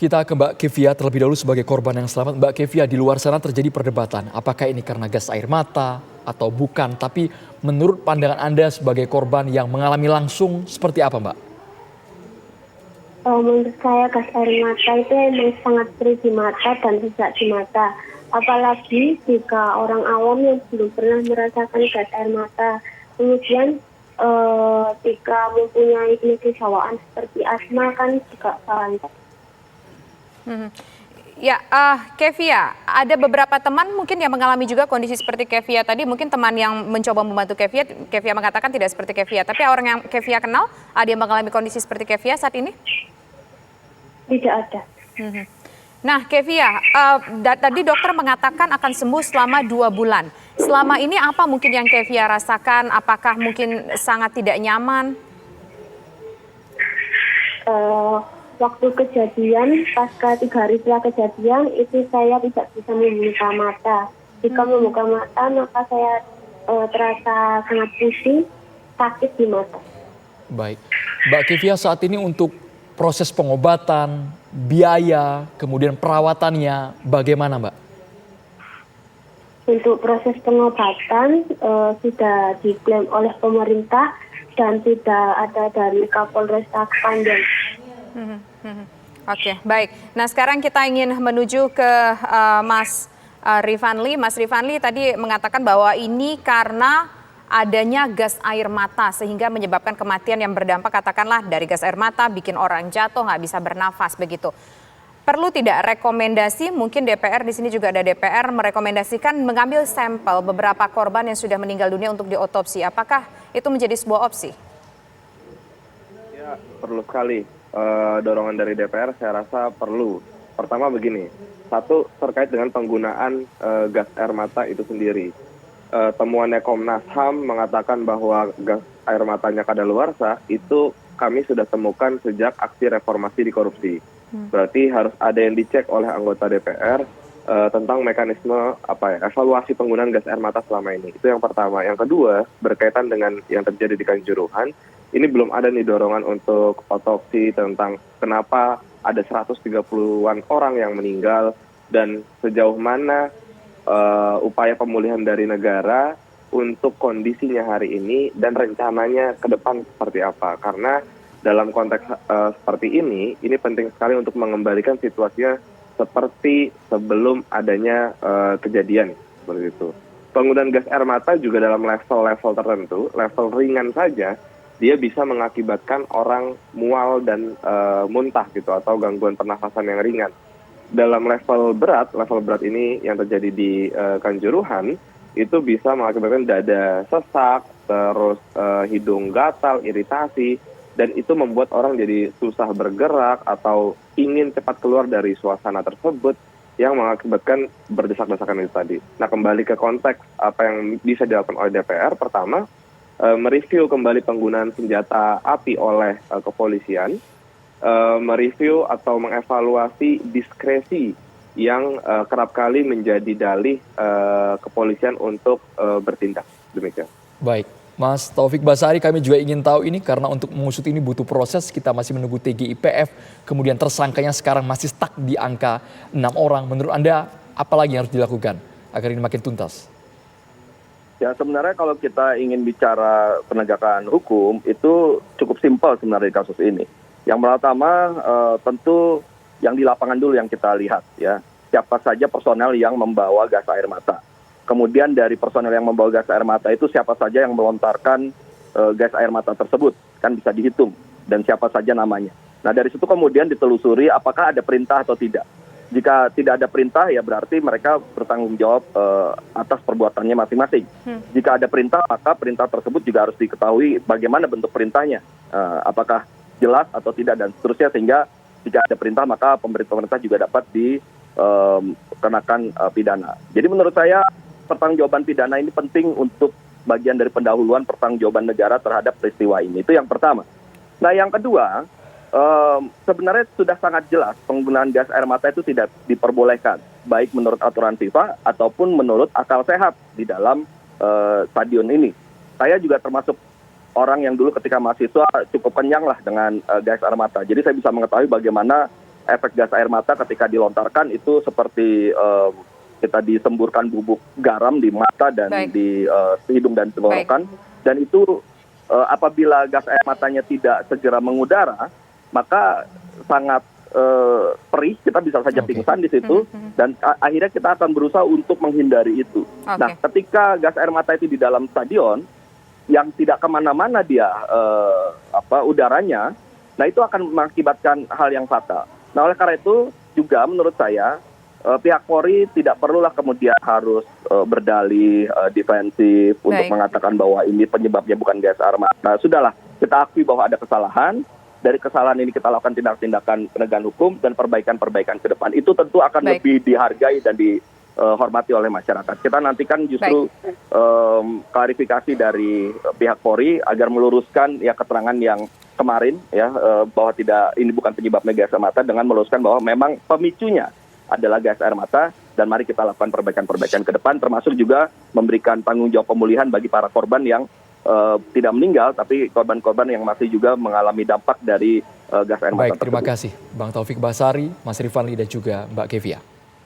Kita ke Mbak Kevia terlebih dahulu sebagai korban yang selamat. Mbak Kevia, di luar sana terjadi perdebatan. Apakah ini karena gas air mata atau bukan? Tapi menurut pandangan Anda sebagai korban yang mengalami langsung seperti apa, Mbak? Menurut saya gas air mata itu memang sangat perih di mata dan sesak di mata. Apalagi jika orang awam yang belum pernah merasakan gas air mata. Kemudian jika mempunyai penyakit bawaan seperti asma kan juga sangat. Ya, Kevia, ada beberapa teman mungkin yang mengalami juga kondisi seperti Kevia tadi. Mungkin teman yang mencoba membantu Kevia, Kevia mengatakan tidak seperti Kevia. Tapi orang yang Kevia kenal, ada yang mengalami kondisi seperti Kevia saat ini? Tidak ada. Nah, Kevia, tadi dokter mengatakan akan sembuh selama 2 bulan. Selama ini apa mungkin yang Kevia rasakan? Apakah mungkin sangat tidak nyaman? Waktu kejadian, pasca 3 hari setelah kejadian, itu saya tidak bisa membuka mata. Jika membuka mata, maka saya terasa sangat pusing, sakit di mata. Baik. Mbak Kevia, saat ini untuk proses pengobatan, biaya, kemudian perawatannya bagaimana, Mbak? Untuk proses pengobatan sudah diklaim oleh pemerintah dan sudah ada dari Kapolresta Kepanjen. Oke, baik. Nah, sekarang kita ingin menuju ke Mas Rifanli. Mas Rifanli tadi mengatakan bahwa ini karena adanya gas air mata sehingga menyebabkan kematian yang berdampak katakanlah dari gas air mata bikin orang jatuh nggak bisa bernafas begitu. Perlu tidak rekomendasi, mungkin DPR di sini juga ada DPR merekomendasikan mengambil sampel beberapa korban yang sudah meninggal dunia untuk diotopsi. Apakah itu menjadi sebuah opsi? Ya, perlu sekali. Dorongan dari DPR saya rasa perlu. Pertama begini, satu terkait dengan penggunaan gas air mata itu sendiri. Temuannya Komnas HAM mengatakan bahwa gas air matanya kadaluarsa itu kami sudah temukan sejak aksi reformasi di korupsi. Berarti harus ada yang dicek oleh anggota DPR tentang mekanisme evaluasi penggunaan gas air mata selama ini. Itu yang pertama. Yang kedua, berkaitan dengan yang terjadi di Kanjuruhan, ini belum ada nih dorongan untuk otopsi tentang kenapa ada 130-an orang yang meninggal dan sejauh mana upaya pemulihan dari negara untuk kondisinya hari ini dan rencananya ke depan seperti apa. Karena dalam konteks seperti ini penting sekali untuk mengembalikan situasinya seperti sebelum adanya kejadian seperti itu. Penggunaan gas air mata juga dalam level-level tertentu, level ringan saja, dia bisa mengakibatkan orang mual dan muntah gitu atau gangguan pernafasan yang ringan. Dalam level berat ini yang terjadi di Kanjuruhan itu bisa mengakibatkan dada sesak, terus hidung gatal, iritasi, dan itu membuat orang jadi susah bergerak atau ingin cepat keluar dari suasana tersebut yang mengakibatkan berdesak-desakan itu tadi. Nah, kembali ke konteks apa yang bisa dilakukan oleh DPR, pertama, mereview kembali penggunaan senjata api oleh kepolisian, mereview atau mengevaluasi diskresi yang kerap kali menjadi dalih kepolisian untuk bertindak. Demikian. Baik. Mas Taufik Basari, kami juga ingin tahu ini karena untuk mengusut ini butuh proses. Kita masih menunggu TGIPF, kemudian tersangkanya sekarang masih stuck di angka 6 orang. Menurut Anda, apa lagi yang harus dilakukan agar ini makin tuntas? Ya, sebenarnya kalau kita ingin bicara penegakan hukum, itu cukup simpel sebenarnya di kasus ini. Yang pertama, tentu yang di lapangan dulu yang kita lihat, ya. Siapa saja personel yang membawa gas air mata. Kemudian dari personel yang membawa gas air mata itu siapa saja yang melontarkan gas air mata tersebut, kan bisa dihitung, dan siapa saja namanya. Nah, dari situ kemudian ditelusuri apakah ada perintah atau tidak. Jika tidak ada perintah, ya berarti mereka bertanggung jawab atas perbuatannya masing-masing. Jika ada perintah, maka perintah tersebut juga harus diketahui bagaimana bentuk perintahnya. Apakah jelas atau tidak, dan seterusnya. Sehingga jika ada perintah, maka pemerintah juga dapat dikenakan pidana. Jadi menurut saya, pertanggungjawaban pidana ini penting untuk bagian dari pendahuluan pertanggungjawaban negara terhadap peristiwa ini. Itu yang pertama. Nah, yang kedua, sebenarnya sudah sangat jelas penggunaan gas air mata itu tidak diperbolehkan, baik menurut aturan FIFA ataupun menurut akal sehat di dalam stadion ini. Saya juga termasuk orang yang dulu ketika mahasiswa cukup kenyang lah dengan gas air mata. Jadi saya bisa mengetahui bagaimana efek gas air mata ketika dilontarkan itu seperti kita disemburkan bubuk garam di mata dan Baik. di hidung dan tenggorokan, dan itu apabila gas air matanya tidak segera mengudara, maka sangat perih, kita bisa saja Oke. pingsan di situ, dan akhirnya kita akan berusaha untuk menghindari itu. Oke. Nah, ketika gas air mata itu di dalam stadion, yang tidak kemana-mana dia udaranya, nah itu akan mengakibatkan hal yang fatal. Nah, oleh karena itu juga menurut saya pihak Polri tidak perlulah kemudian harus berdalih defensif untuk Baik. mengatakan bahwa ini penyebabnya bukan gas air mata. Sudahlah, kita akui bahwa ada kesalahan. Dari kesalahan ini kita lakukan tindakan-tindakan penegakan hukum dan perbaikan-perbaikan ke depan. Itu tentu akan Baik. lebih dihargai dan dihormati oleh masyarakat. Kita nantikan justru klarifikasi dari pihak Polri agar meluruskan ya keterangan yang kemarin ya bahwa ini bukan penyebabnya gas air mata, dengan meluruskan bahwa memang pemicunya adalah gas air mata, dan mari kita lakukan perbaikan-perbaikan ke depan, termasuk juga memberikan tanggung jawab pemulihan bagi para korban yang tidak meninggal, tapi korban-korban yang masih juga mengalami dampak dari gas air mata Baik, terima tersebut. kasih Bang Taufik Basari, Mas Rifanli dan juga Mbak Kevia.